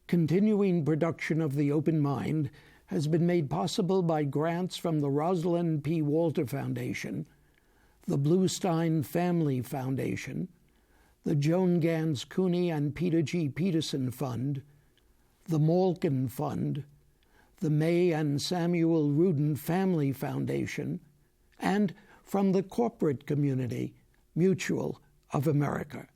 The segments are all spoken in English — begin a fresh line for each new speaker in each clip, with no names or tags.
Continuing production of The Open Mind has been made possible by grants from the Rosalind P. Walter Foundation, the Bluestein Family Foundation, the Joan Gans Cooney and Peter G. Peterson Fund, the Malkin Fund, the May and Samuel Rudin Family Foundation, and from the corporate community, Mutual of America.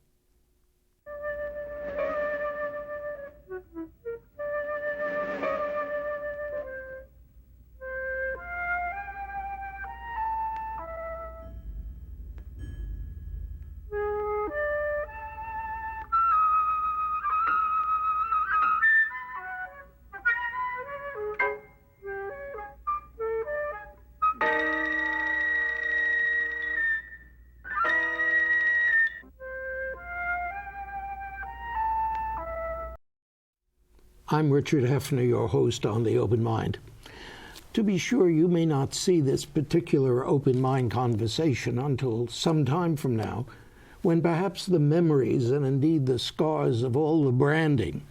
I'm Richard Heffner, your host on The Open Mind. To be sure, you may not see this particular Open Mind conversation until some time from now, when perhaps the memories and indeed the scars of all the branding,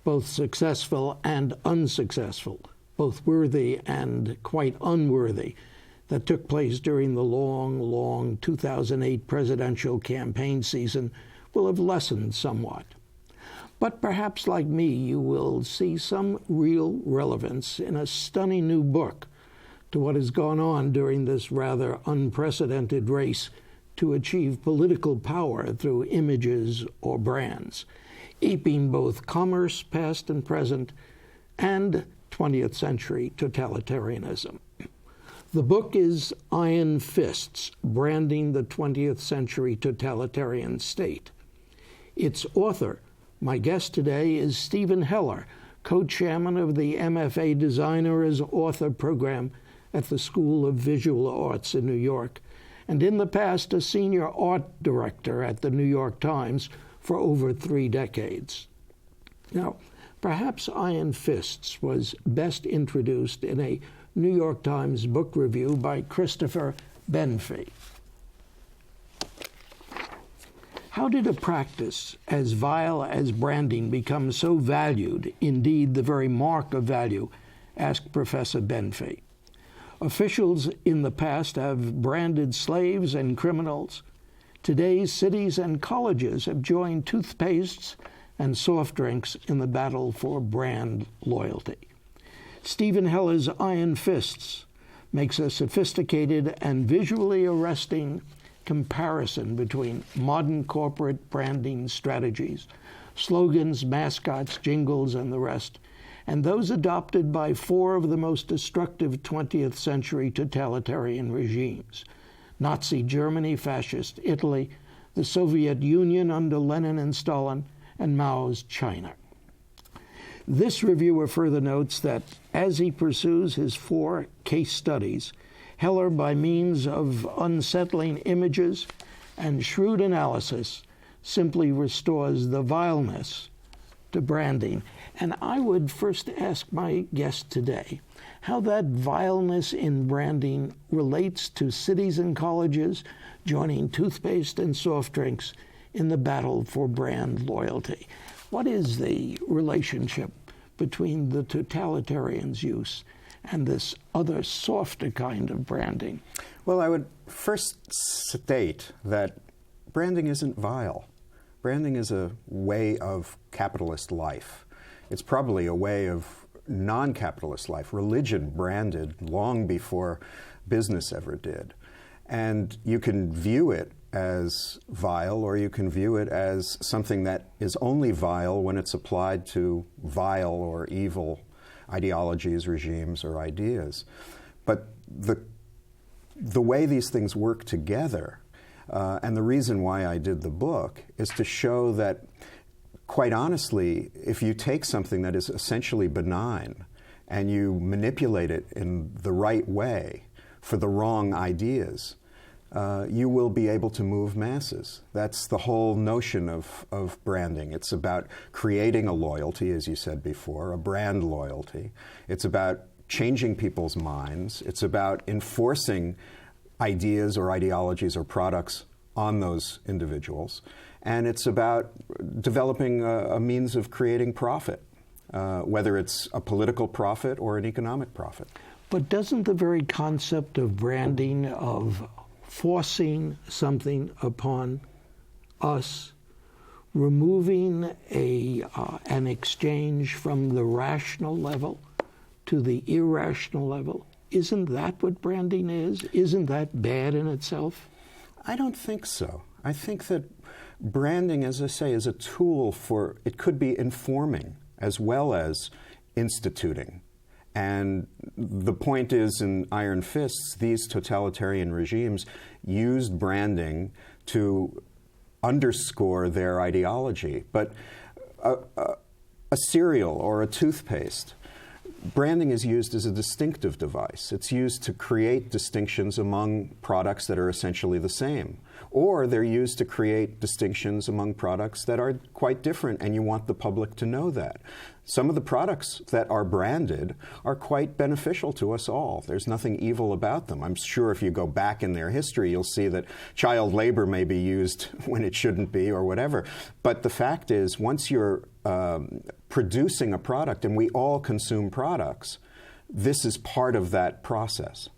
both successful and unsuccessful, both worthy and quite unworthy, that took place during the long 2008 presidential campaign season will have lessened somewhat. But perhaps, like me, you will see some real relevance in a stunning new book to what has gone on during this rather unprecedented race to achieve political power through images or brands, aping both commerce, past and present, and 20th century totalitarianism. The book is Iron Fists, Branding the 20th Century Totalitarian State. Its author, my guest today, is Stephen Heller, co-chairman of the MFA Designer as Author program at the School of Visual Arts in New York, and in the past a senior art director at the New York Times for over 3 decades. Now, perhaps Iron Fists was best introduced in a New York Times book review by Christopher Benfey. How did a practice as vile as branding become so valued, indeed the very mark of value, asked Professor Benfey. Officials in the past have branded slaves and criminals. Today's cities and colleges have joined toothpastes and soft drinks in the battle for brand loyalty. Stephen Heller's Iron Fists makes a sophisticated and visually arresting comparison between modern corporate branding strategies, slogans, mascots, jingles, and the rest, and those adopted by 4 of the most destructive 20th century totalitarian regimes: Nazi Germany, Fascist Italy, the Soviet Union under Lenin and Stalin, and Mao's China. This reviewer further notes that as he pursues his 4 case studies, Heller, by means of unsettling images and shrewd analysis, simply restores the vileness to branding. And I would first ask my guest today how that vileness in branding relates to cities and colleges joining toothpaste and soft drinks in the battle for brand loyalty. What is the relationship between the totalitarians' use and this other softer kind of branding?
Well, I would first state that branding isn't vile. Branding is a way of capitalist life. It's probably a way of non-capitalist life. Religion branded long before business ever did. And you can view it as vile, or you can view it as something that is only vile when it's applied to vile or evil ideologies, regimes, or ideas. But the way these things work together, and the reason why I did the book, is to show that, quite honestly, if you take something that is essentially benign and you manipulate it in the right way for the wrong ideas, you will be able to move masses. That's the whole notion of branding. It's about creating a loyalty, as you said before, a brand loyalty. It's about changing people's minds. It's about enforcing ideas or ideologies or products on those individuals. And it's about developing a means of creating profit. whether it's a political profit or an economic profit.
But doesn't the very concept of branding, of forcing something upon us, removing an exchange from the rational level to the irrational level, isn't that what branding is? Isn't that bad in itself?
I don't think so. I think that branding, as I say, is a tool for, it could be informing as well as instituting. And the point is, in Iron Fists, these totalitarian regimes used branding to underscore their ideology. But a cereal or a toothpaste, branding is used as a distinctive device. It's used to create distinctions among products that are essentially the same. Or they're used to create distinctions among products that are quite different, and you want the public to know that. Some of the products that are branded are quite beneficial to us all. There's nothing evil about them. I'm sure if you go back in their history, you'll see that child labor may be used when it shouldn't be or whatever. But the fact is, once you're producing a product, and we all consume products, this is part of that process.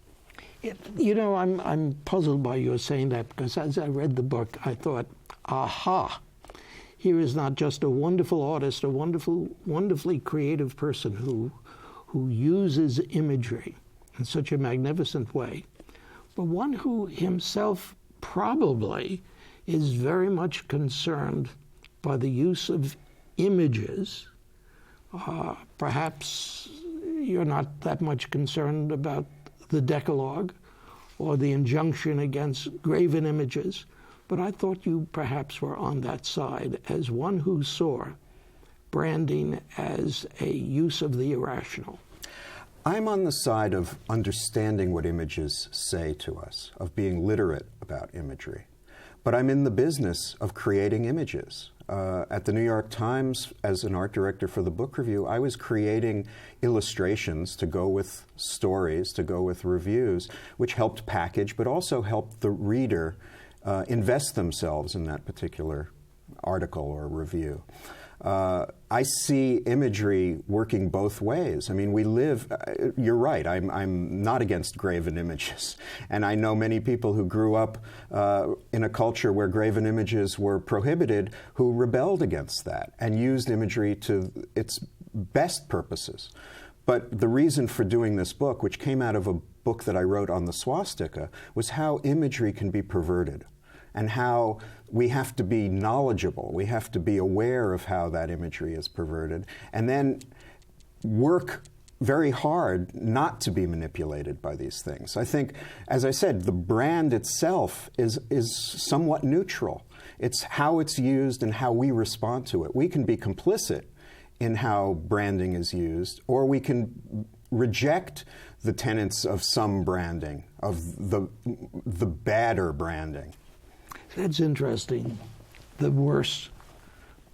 You know, I'm puzzled by your saying that, because as I read the book, I thought, aha, here is not just a wonderful artist, a wonderfully creative person who uses imagery in such a magnificent way, but one who himself probably is very much concerned by the use of images. Perhaps you're not that much concerned about the Decalogue or the injunction against graven images, but I thought you perhaps were on that side as one who saw branding as a use of the irrational.
I'm on the side of understanding what images say to us, of being literate about imagery. But I'm in the business of creating images. At the New York Times, as an art director for the book review, I was creating illustrations to go with stories, to go with reviews, which helped package, but also helped the reader invest themselves in that particular article or review. I see imagery working both ways. I mean, we live, you're right, I'm not against graven images. And I know many people who grew up in a culture where graven images were prohibited who rebelled against that and used imagery to its best purposes. But the reason for doing this book, which came out of a book that I wrote on the swastika, was how imagery can be perverted, and how we have to be knowledgeable, we have to be aware of how that imagery is perverted, and then work very hard not to be manipulated by these things. I think, as I said, the brand itself is somewhat neutral. It's how it's used and how we respond to it. We can be complicit in how branding is used, or we can reject the tenets of some branding, of the badder branding.
That's interesting. The worse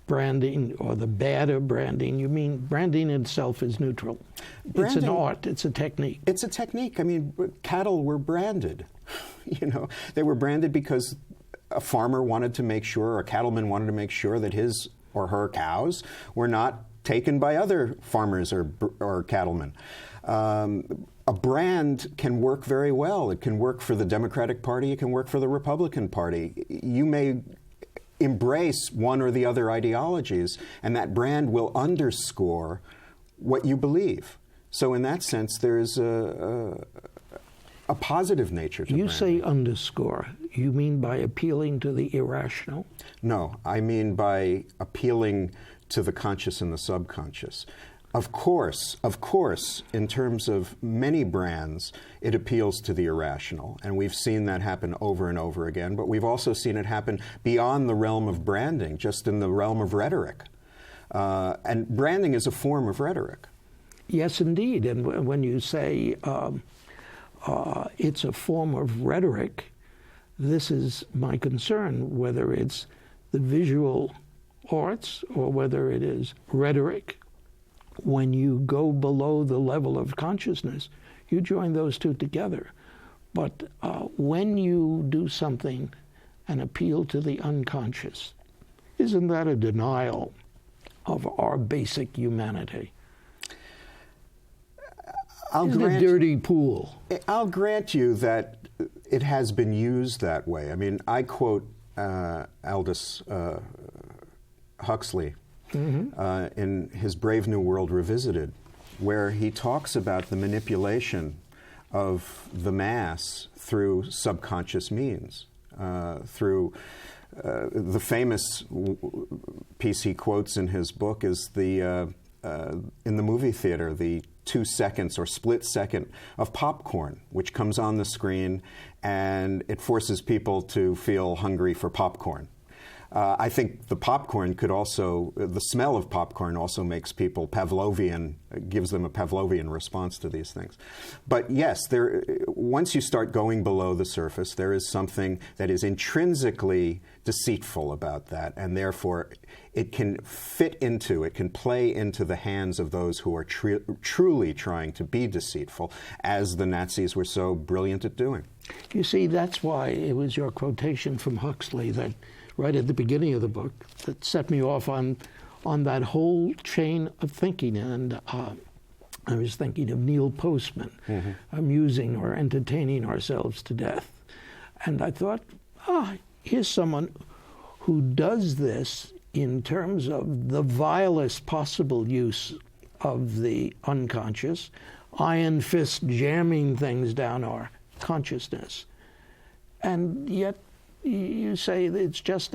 branding or the badder branding. You mean branding itself is neutral? Branding, it's an art. It's a technique.
It's a technique. I mean, cattle were branded. You know, they were branded because a farmer wanted to make sure, or a cattleman wanted to make sure that his or her cows were not taken by other farmers or cattlemen. A brand can work very well. It can work for the Democratic Party. It can work for the Republican Party. You may embrace one or the other ideologies, and that brand will underscore what you believe. So in that sense, there is a positive nature to branding.
You say underscore. You mean by appealing to the irrational?
No, I mean by appealing to the conscious and the subconscious. Of course, in terms of many brands, it appeals to the irrational, and we've seen that happen over and over again, but we've also seen it happen beyond the realm of branding, just in the realm of rhetoric. And branding is a form of rhetoric.
Yes, indeed, and when you say it's a form of rhetoric, this is my concern, whether it's the visual arts or whether it is rhetoric. When you go below the level of consciousness, you join those two together. But when you do something and appeal to the unconscious, isn't that a denial of our basic humanity?
I'll
It's
grant,
a dirty pool.
I'll grant you that it has been used that way. I mean, I quote Aldous Huxley in his Brave New World Revisited, where he talks about the manipulation of the mass through subconscious means, through the famous piece he quotes in his book is in the movie theater, the 2 seconds or split second of popcorn, which comes on the screen, and it forces people to feel hungry for popcorn. I think the popcorn could also, the smell of popcorn also makes people Pavlovian, gives them a Pavlovian response to these things. But yes, once you start going below the surface, there is something that is intrinsically deceitful about that, and therefore it can it can play into the hands of those who are truly trying to be deceitful, as the Nazis were so brilliant at doing.
You see, that's why it was your quotation from Huxley that right at the beginning of the book that set me off on that whole chain of thinking. And I was thinking of Neil Postman, amusing or entertaining ourselves to death. And I thought, here's someone who does this in terms of the vilest possible use of the unconscious, iron fist jamming things down our consciousness. And yet you say that it's just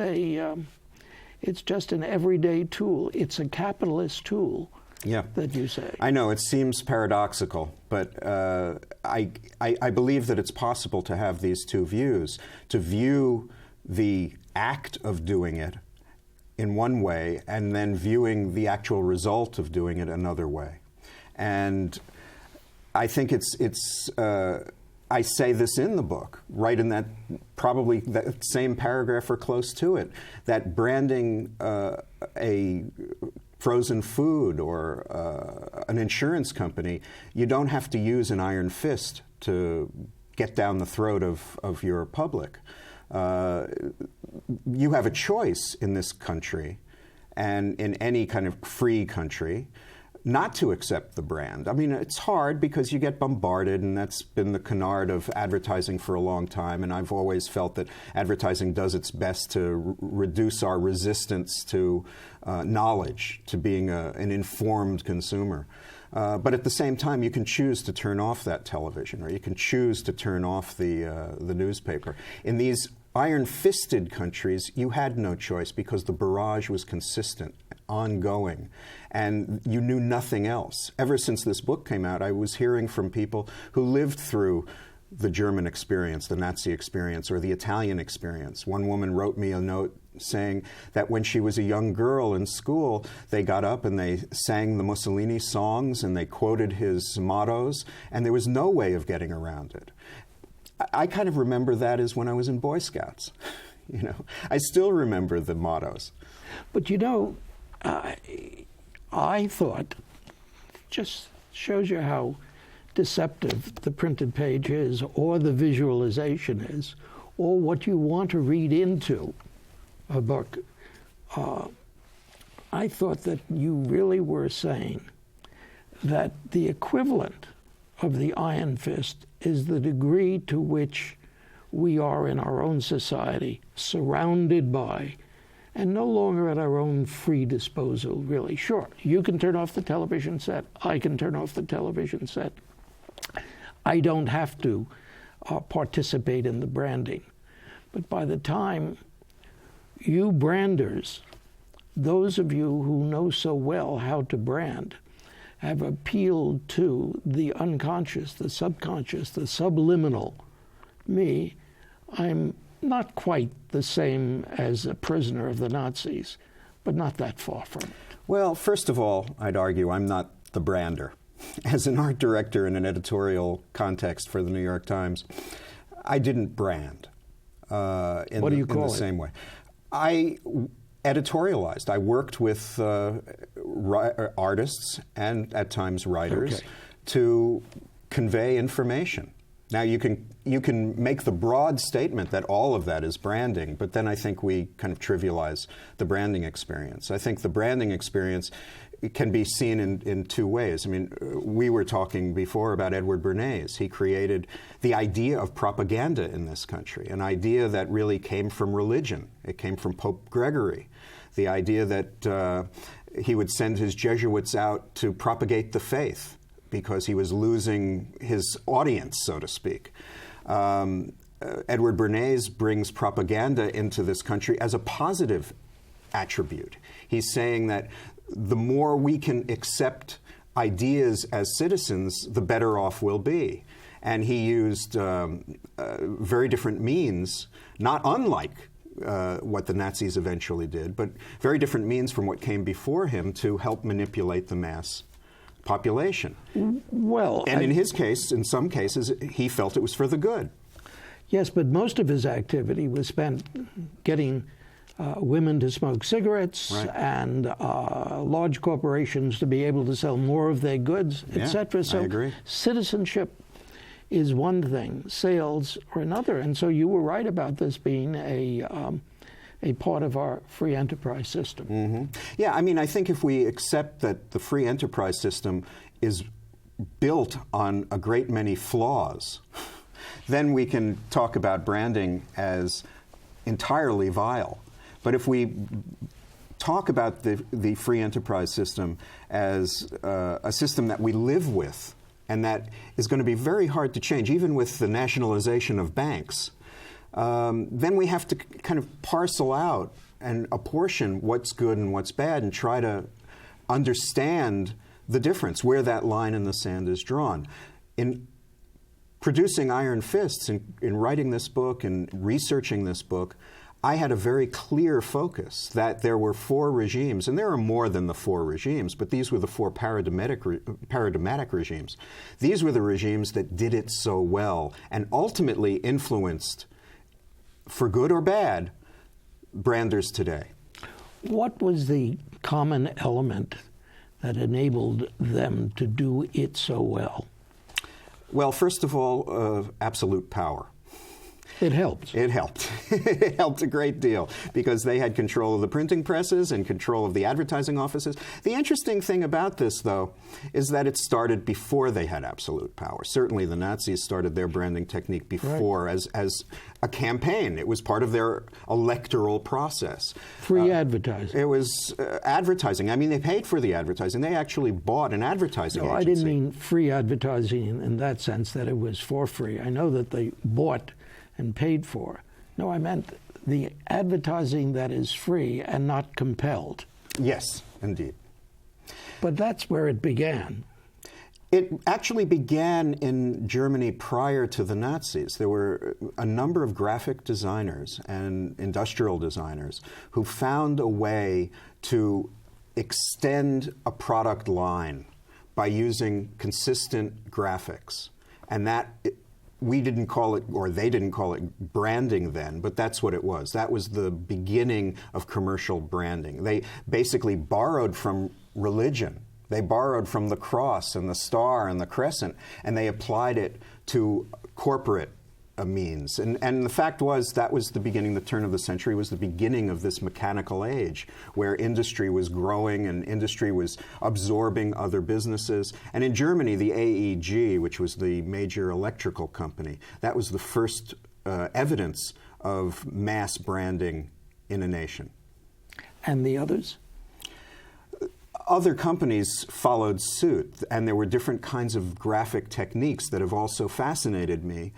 an everyday tool. It's a capitalist tool. Yeah, that you say.
I know it seems paradoxical, but I believe that it's possible to have these two views: to view the act of doing it in one way, and then viewing the actual result of doing it another way. And I think it's. I say this in the book, right in that, probably that same paragraph or close to it, that branding a frozen food or an insurance company, you don't have to use an iron fist to get down the throat of your public. You have a choice in this country and in any kind of free country not to accept the brand. I mean, it's hard because you get bombarded, and that's been the canard of advertising for a long time, and I've always felt that advertising does its best to reduce our resistance to knowledge, to being an informed consumer. But at the same time, you can choose to turn off that television, or you can choose to turn off the newspaper. In these iron-fisted countries, you had no choice because the barrage was consistent, ongoing, and you knew nothing else. Ever since this book came out, I was hearing from people who lived through the German experience, the Nazi experience, or the Italian experience. One woman wrote me a note saying that when she was a young girl in school, they got up and they sang the Mussolini songs and they quoted his mottos, and there was no way of getting around it. I kind of remember that as when I was in Boy Scouts. You know, I still remember the mottos.
But you know, I thought, just shows you how deceptive the printed page is, or the visualization is, or what you want to read into a book. I thought that you really were saying that the equivalent of the iron fist is the degree to which we are in our own society surrounded by, and no longer at our own free disposal, really. Sure, you can turn off the television set. I can turn off the television set. I don't have to participate in the branding. But by the time you branders, those of you who know so well how to brand, have appealed to the unconscious, the subconscious, the subliminal me, I'm not quite the same as a prisoner of the Nazis, but not that far from it.
Well, first of all, I'd argue I'm not the brander. As an art director in an editorial context for the New York Times, I didn't brand in the same way. I editorialized. I worked with artists and at times writers to convey information. Now, you can make the broad statement that all of that is branding, but then I think we kind of trivialize the branding experience. I think the branding experience can be seen in two ways. I mean, we were talking before about Edward Bernays. He created the idea of propaganda in this country, an idea that really came from religion. It came from Pope Gregory. The idea that he would send his Jesuits out to propagate the faith because he was losing his audience, so to speak. Edward Bernays brings propaganda into this country as a positive attribute. He's saying that the more we can accept ideas as citizens, the better off we'll be. And he used very different means, not unlike what the Nazis eventually did, but very different means from what came before him to help manipulate the mass population.
Well,
and in his case, in some cases, he felt it was for the good.
Yes, but most of his activity was spent getting women to smoke cigarettes, right, and large corporations to be able to sell more of their goods, etc. So
I agree.
Citizenship is one thing, sales are another. And so you were right about this being a part of our free enterprise system.
Mm-hmm. Yeah, I mean, I think if we accept that the free enterprise system is built on a great many flaws, then we can talk about branding as entirely vile. But if we talk about the free enterprise system as a system that we live with and that is going to be very hard to change, even with the nationalization of banks, then we have to kind of parcel out and apportion what's good and what's bad and try to understand the difference, where that line in the sand is drawn. In producing Iron Fists, in writing this book and researching this book, I had a very clear focus that there were four regimes, and there are more than the four regimes, but these were the four paradigmatic regimes. These were the regimes that did it so well and ultimately influenced, for good or bad, branders today.
What was the common element that enabled them to do it so well?
Well, first of all, absolute power.
It helped.
It helped. It helped a great deal because they had control of the printing presses and control of the advertising offices. The interesting thing about this, though, is that it started before they had absolute power. Certainly the Nazis started their branding technique before, right, as a campaign. It was part of their electoral process.
Free advertising.
It was advertising. I mean, they paid for the advertising. They actually bought an advertising agency.
I didn't mean free advertising in that sense, that it was for free. I know that they bought and paid for. No, I meant the advertising that is free and not compelled.
Yes, indeed.
But that's where it began.
It actually began in Germany prior to the Nazis. There were a number of graphic designers and industrial designers who found a way to extend a product line by using consistent graphics. And that we didn't call it, or they didn't call it branding then, but that's what it was. That was the beginning of commercial branding. They basically borrowed from religion. They borrowed from the cross and the star and the crescent, and they applied it to corporate means. And the fact was, that was the beginning, the turn of the century was the beginning of this mechanical age where industry was growing and industry was absorbing other businesses. And in Germany, the AEG, which was the major electrical company, that was the first evidence of mass branding in a nation.
And the others?
Other companies followed suit, and there were different kinds of graphic techniques that have also fascinated me,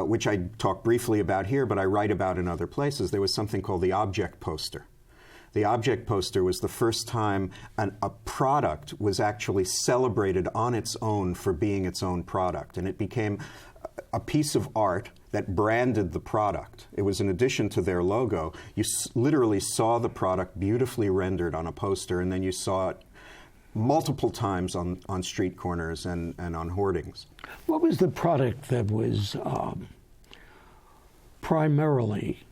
which I talk briefly about here, but I write about in other places. There was something called the object poster. The object poster was the first time a product was actually celebrated on its own for being its own product, and it became a piece of art that branded the product. It was in addition to their logo. You literally saw the product beautifully rendered on a poster, and then you saw it multiple times on street corners and on hoardings.
What was the product that was primarily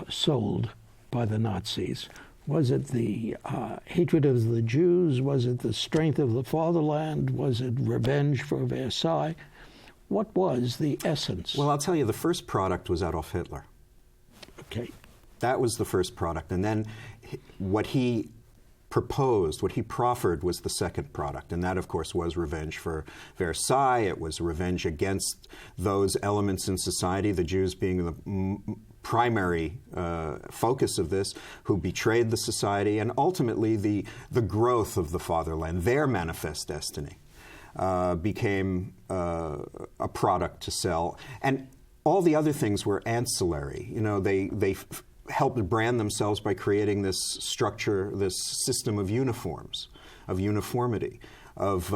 sold by the Nazis? Was it the hatred of the Jews? Was it the strength of the fatherland? Was it revenge for Versailles? What was the essence?
Well, I'll tell you, the first product was Adolf Hitler.
Okay.
That was the first product. And then what he proposed, what he proffered, was the second product. And that, of course, was revenge for Versailles. It was revenge against those elements in society, the Jews being the primary focus of this, who betrayed the society, and ultimately the growth of the fatherland, their manifest destiny, became a product to sell. And all the other things were ancillary. You know, they helped brand themselves by creating this structure, this system of uniforms, of uniformity, of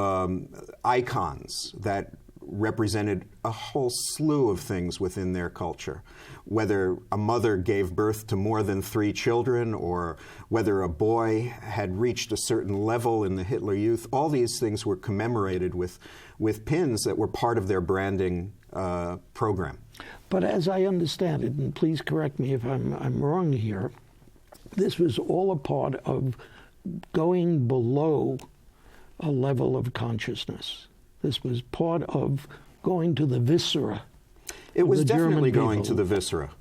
icons that represented a whole slew of things within their culture. Whether a mother gave birth to more than 3 children, or whether a boy had reached a certain level in the Hitler Youth, all these things were commemorated with pins that were part of their branding program.
But as I understand it, and please correct me if I'm wrong here, this was all a part of going below a level of consciousness. This was part of going to the viscera.
It was definitely going to the viscera.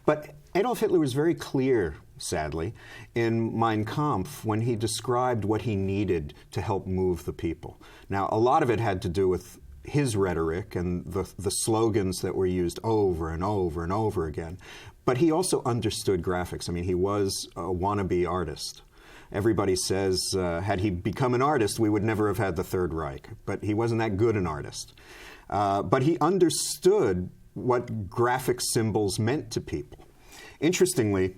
But Adolf Hitler was very clear, sadly, in Mein Kampf when he described what he needed to help move the people. Now, a lot of it had to do with his rhetoric and the slogans that were used over and over and over again. But he also understood graphics. I mean, he was a wannabe artist. Everybody says, had he become an artist, we would never have had the Third Reich. But he wasn't that good an artist. But he understood what graphic symbols meant to people. Interestingly,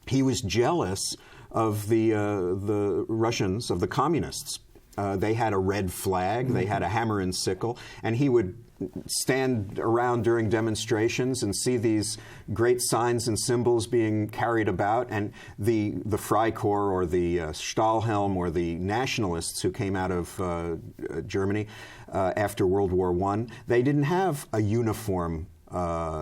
he was jealous of the Russians, of the communists. They had a red flag, they had a hammer and sickle, and he would stand around during demonstrations and see these great signs and symbols being carried about, and the Freikorps or the Stahlhelm or the nationalists who came out of Germany after World War I, they didn't have a uniform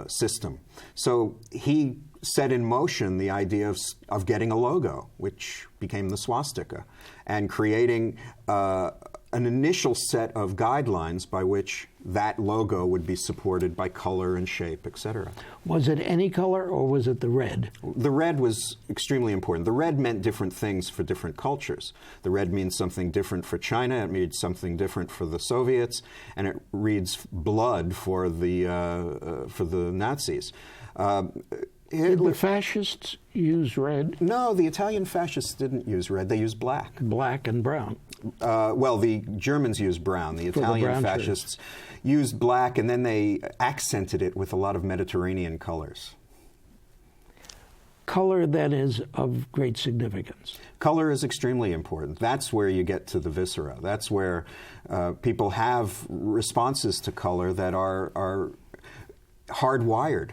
system. So he set in motion the idea of getting a logo, which became the swastika, and creating an initial set of guidelines by which that logo would be supported by color and shape, etc.
Was it any color, or was it the red?
The red was extremely important. The red meant different things for different cultures. The red means something different for China, it means something different for the Soviets, and it reads blood for the Nazis.
Did the fascists use red?
No, the Italian fascists didn't use red. They used black.
Black and brown.
Well, the Germans used brown. The Italian fascists used black, and then they accented it with a lot of Mediterranean colors.
Color, then, is of great significance.
Color is extremely important. That's where you get to the viscera. That's where people have responses to color that are hardwired.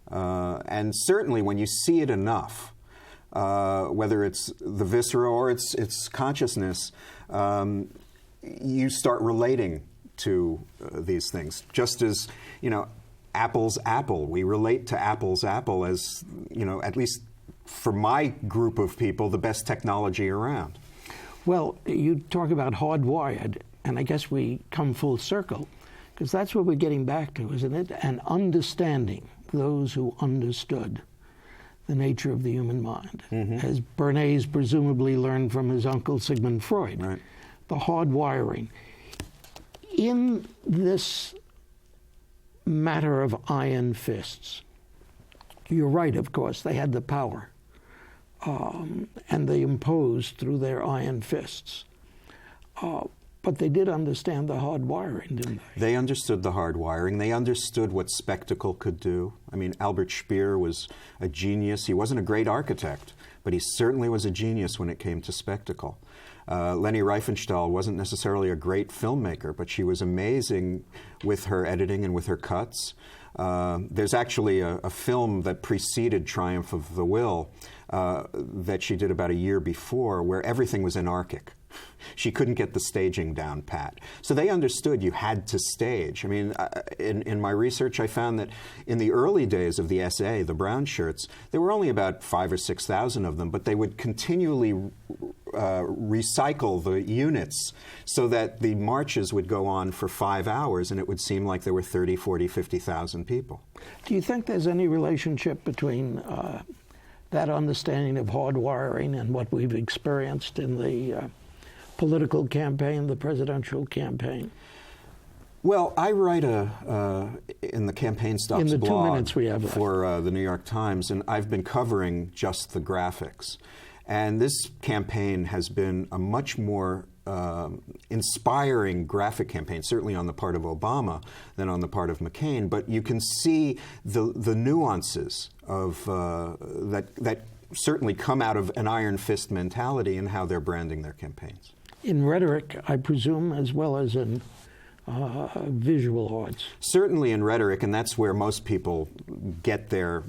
And certainly when you see it enough, whether it's the viscera or it's consciousness, you start relating to these things. Just as, apple's apple. We relate to apple's apple as, at least for my group of people, the best technology around.
Well, you talk about hardwired, and I guess we come full circle, because that's what we're getting back to, isn't it? And understanding those who understood the nature of the human mind, as Bernays presumably learned from his uncle Sigmund Freud,
right.
The hardwiring. In this matter of iron fists, you're right, of course, they had the power, and they imposed through their iron fists. But they did understand the hardwiring, didn't they?
They understood the hardwiring. They understood what spectacle could do. I mean, Albert Speer was a genius. He wasn't a great architect, but he certainly was a genius when it came to spectacle. Leni Riefenstahl wasn't necessarily a great filmmaker, but she was amazing with her editing and with her cuts. There's actually a film that preceded Triumph of the Will that she did about a year before, where everything was anarchic. she couldn't get the staging down pat. So they understood you had to stage. I mean, in my research, I found that in the early days of the SA, the brown shirts, there were only about 5,000 or 6,000 of them, but they would continually recycle the units so that the marches would go on for 5 hours and it would seem like there were 30, 40, 50,000 people.
Do you think there's any relationship between that understanding of hardwiring and what we've experienced in the political campaign, the presidential campaign?
Well, I write in the Campaign Stops
in the
blog
2 minutes we have left.
For the New York Times, and I've been covering just the graphics. And this campaign has been a much more inspiring graphic campaign, certainly on the part of Obama than on the part of McCain. But you can see the nuances of that certainly come out of an iron fist mentality in how they're branding their campaigns. In
rhetoric, I presume, as well as in visual arts.
Certainly in rhetoric, and that's where most people get their,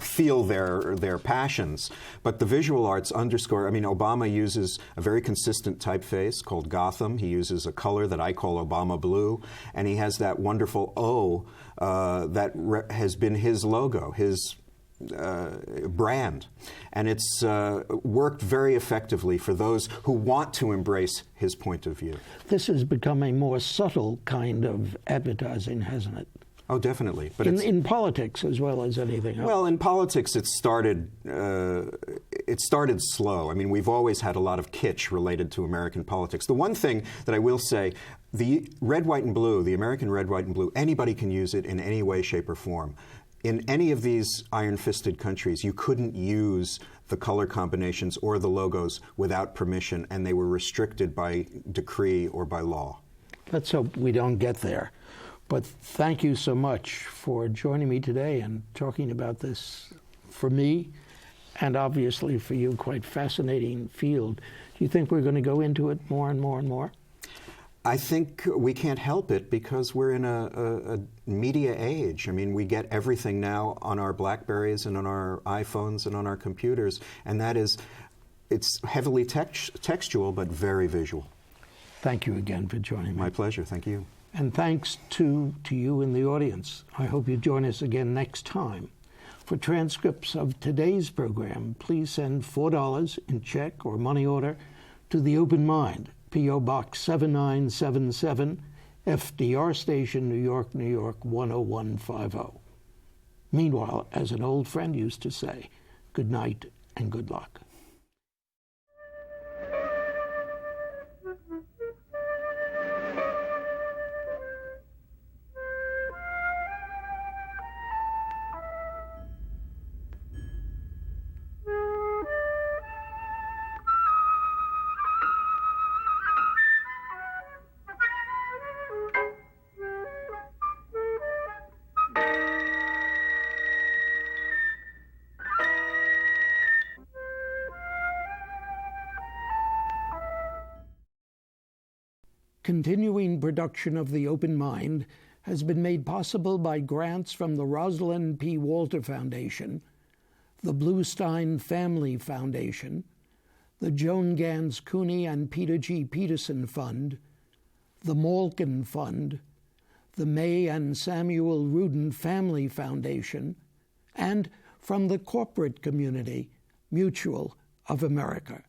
feel their passions. But the visual arts underscore, I mean, Obama uses a very consistent typeface called Gotham. He uses a color that I call Obama blue, and he has that wonderful O that has been his logo, his brand. And it's worked very effectively for those who want to embrace his point of view.
This has become a more subtle kind of advertising, hasn't it?
Oh, definitely. But
in politics as well as anything else.
Well, in politics, it started slow. I mean, we've always had a lot of kitsch related to American politics. The one thing that I will say, the red, white, and blue, the American red, white, and blue, anybody can use it in any way, shape, or form. In any of these iron-fisted countries, you couldn't use the color combinations or the logos without permission, and they were restricted by decree or by law.
Let's hope we don't get there. But thank you so much for joining me today and talking about this, for me, and obviously for you, quite fascinating field. Do you think we're going to go into it more and more and more?
I think we can't help it because we're in a media age. I mean, we get everything now on our BlackBerries and on our iPhones and on our computers, and it's heavily textual but very visual.
Thank you again for joining me.
My pleasure. Thank you.
And thanks to you in the audience. I hope you join us again next time. For transcripts of today's program, please send $4 in check or money order to The Open Mind, P.O. Box 7977, FDR Station, New York, New York 10150. Meanwhile, as an old friend used to say, good night and good luck. Continuing production of The Open Mind has been made possible by grants from the Rosalind P. Walter Foundation, the Bluestein Family Foundation, the Joan Gans Cooney and Peter G. Peterson Fund, the Malkin Fund, the May and Samuel Rudin Family Foundation, and from the corporate community, Mutual of America.